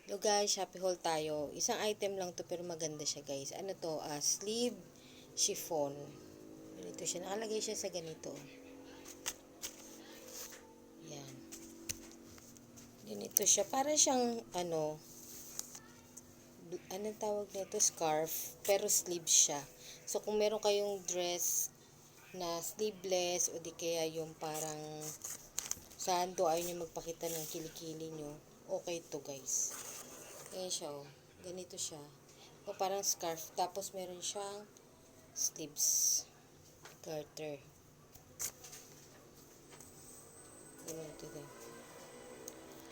Hello guys, Shopee haul tayo. Isang item lang to pero maganda siya guys. Ano to? Sleeve chiffon. Ganito siya. Nakalagay siya sa ganito. Yan. Ganito siya. Para siyang anong tawag nito? Scarf. Pero sleeve siya. So kung meron kayong dress na sleeveless o di kaya yung parang sando, ayaw nyo magpakita ng kilikili nyo, okay to guys. Ayan siya, oh. Ganito siya. O parang scarf. Tapos meron siyang sleeves. Garter. Ganito din.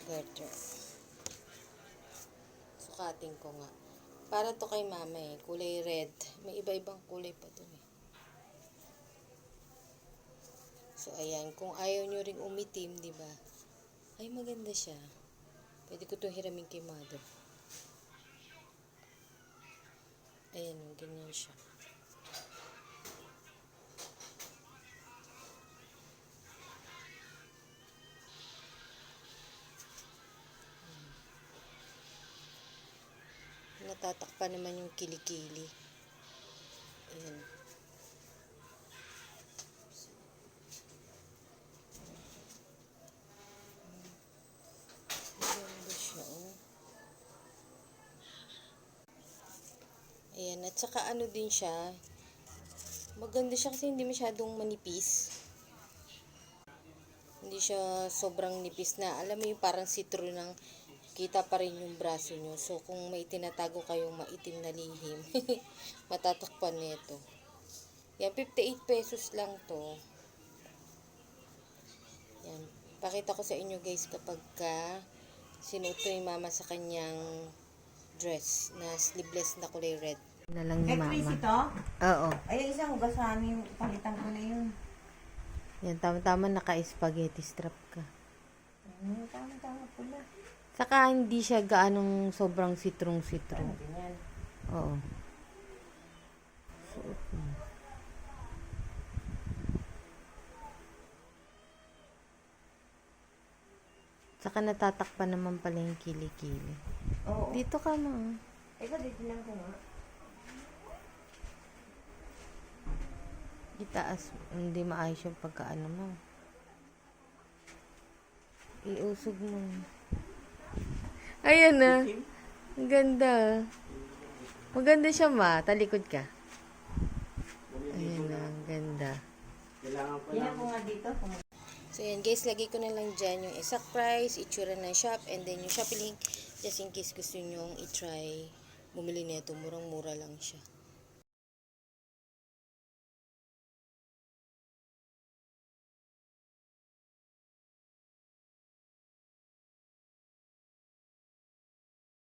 Garter. Sukatin ko nga. Para to kay mama eh. Kulay red. May iba-ibang kulay pa to eh. So, ayan. Kung ayaw nyo ring umitim, diba? Ay, maganda siya. Pwede ko itong hiramin kay mother. Ayan, ganyan siya. Natatakpan naman yung kilikili. Ayan. Maganda siya, oh. Ayan, at saka ano din siya, maganda siya kasi hindi masyadong manipis. Hindi siya sobrang nipis na, alam mo yung parang sitro ng kita pa rin yung braso nyo. So, kung may tinatago kayong maitim na lihim, matatakpan nito. Yan, 58 pesos lang to. Yan, pakita ko sa inyo guys kapag sinuot to yung mama sa kanyang dress na sleeveless na kulay red. Na lang ni mama. Ito? Oo. Ay, isang hugasanin. Palitan ko na yun. Yan, tama-tama naka-spaghetti strap ka. Tama-tama pula. Saka hindi siya gaanong sobrang sitrong-sitrong. Ganyan. Oo. Suot mo. Saka natatakpan naman pala yung kilikili. Oo. Dito ka ma. Ikaw, dito lang ko nga. Itaas. Hindi maayos yung pagkaano mo. Iusog mo. Ayan na. Ang ganda. Maganda siya ma. Talikod ka. Ayan na. Ang ganda. Yan ko nga dito. So yan guys, lagay ko na lang dyan yung exact price, itsura ng shop, and then yung Shopee link, just in case gusto nyo i-try bumili nito, murang-mura lang siya.